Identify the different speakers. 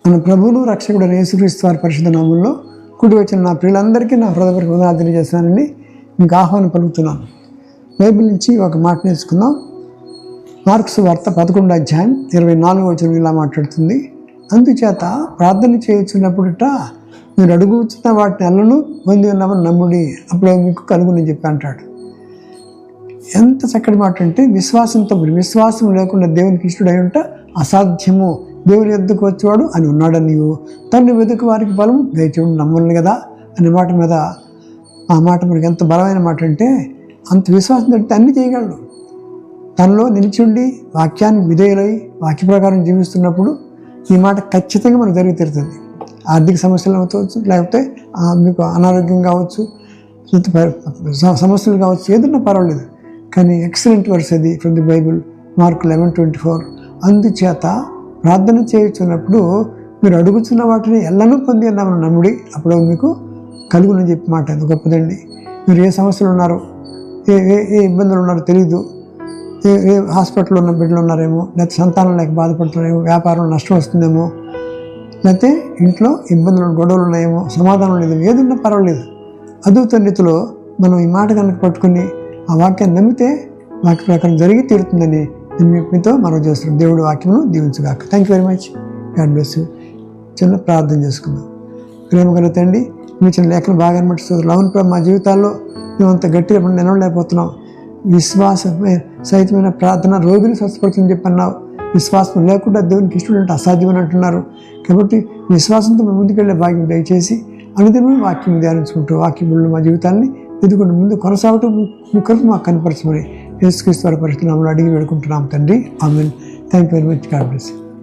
Speaker 1: మన ప్రభువును రక్షకుడు యేసుక్రీస్తు వారి పరిశుద్ధ నామములో కూడి వచ్చిన నా ప్రియులందరికీ నా హృదయపూర్వక వందనాలు తెలియజేస్తున్నానండి. మీకు ఆహ్వానం పలుకుతున్నాను. బైబిల్ నుంచి ఒక మాట నేర్చుకుందాం. మార్కు సువార్త 11వ అధ్యాయం 24వ వచనం ఇలా మాట్లాడుతుంది. అందుచేత ప్రార్థన చేయుచున్నప్పుడుట మీరు అడుగుతున్న వాటిని అల్లను పొంది ఉన్నామని నమ్ముడి, అప్పుడు మీకు కలుగుని చెప్పి అంటాడు. ఎంత చక్కటి మాట అంటే, విశ్వాసంతో విశ్వాసం లేకుండా దేవునికి ఇష్టడై ఉంట అసాధ్యము, దేవుని ఎద్దుకు వచ్చేవాడు అని ఉన్నాడని నీవు తను వెతుకు వారికి బలము దయచేయడం నమ్మను కదా అనే మాట మీద, ఆ మాట మనకి ఎంత బలమైన మాట అంటే, అంత విశ్వాసం తడితే అన్నీ చేయగలడు. తనలో నిలిచిండి వాక్యాన్ని విధేయులై వాక్య ప్రకారం జీవిస్తున్నప్పుడు ఈ మాట ఖచ్చితంగా మనకు జరిగి తీరుతుంది. ఆర్థిక సమస్యలు అవ్వచ్చు, లేకపోతే మీకు అనారోగ్యం కావచ్చు, సమస్యలు కావచ్చు, ఏదన్నా పర్వాలేదు. కానీ ఎక్సలెంట్ వర్స్ అది ఫ్రమ్ ది బైబిల్, మార్కు 11:24. అందుచేత ప్రార్థన చేయుచున్నప్పుడు మీరు అడుగుతున్న వాటిని ఎల్లను పొంది ఉన్నామని నమ్ముడి, అప్పుడు మీకు కలుగునని చెప్పి మాట ఎంత గొప్పదండి. మీరు ఏ సమస్యలు ఉన్నారో, ఏ ఇబ్బందులు ఉన్నారో తెలియదు. ఏ హాస్పిటల్లో ఉన్న బిడ్డలు ఉన్నారేమో, లేకపోతే సంతానం లేక బాధపడుతున్నారేమో, వ్యాపారం నష్టం వస్తుందేమో, లేకపోతే ఇంట్లో ఇబ్బందులు గొడవలు ఉన్నాయేమో, సమాధానం లేదు, ఏదన్నా పర్వాలేదు. అద్భుత రీతిలో మనం ఈ మాట కనుక పట్టుకుని ఆ వాక్యాన్ని నమ్మితే వాక్య ప్రకారం జరిగి తీరుతుందని నేను మీతో మనం చేస్తున్నాం. దేవుడు వాక్యమును దీవించుగాక. Thank you very much. God bless you. చిన్న ప్రార్థన చేసుకుందాం. ప్రేమ గల తండ్రి, మీ చిన్న లేఖను బాగా అనిపిస్తుంది. లవన్ ప్రభు, మా జీవితాల్లో మేమంత గట్టిగా నిలవలేకపోతున్నాం. సహితమైన ప్రార్థన రోగిని స్వస్థపడుతుందని చెప్పి అన్నావు. విశ్వాసం లేకుండా దేవునికి ఇష్టం అంటే అసాధ్యమని అంటున్నారు. కాబట్టి విశ్వాసంతో మేము ముందుకెళ్ళే భాగ్యం దయచేసి అనుదినమే వాక్యం ధ్యానించుకుంటూ వాక్యములు మా జీవితాన్ని ఎదుగుంటూ ముందు కొనసాగటం మీ కొరకు మాకు కనపరచమని యేసుక్రీస్తు వారి పరిశుద్ధ నామములో అడిగి వేడుకుంటున్నాం తండ్రి. ఆమేన్. Thank you very much. God bless you.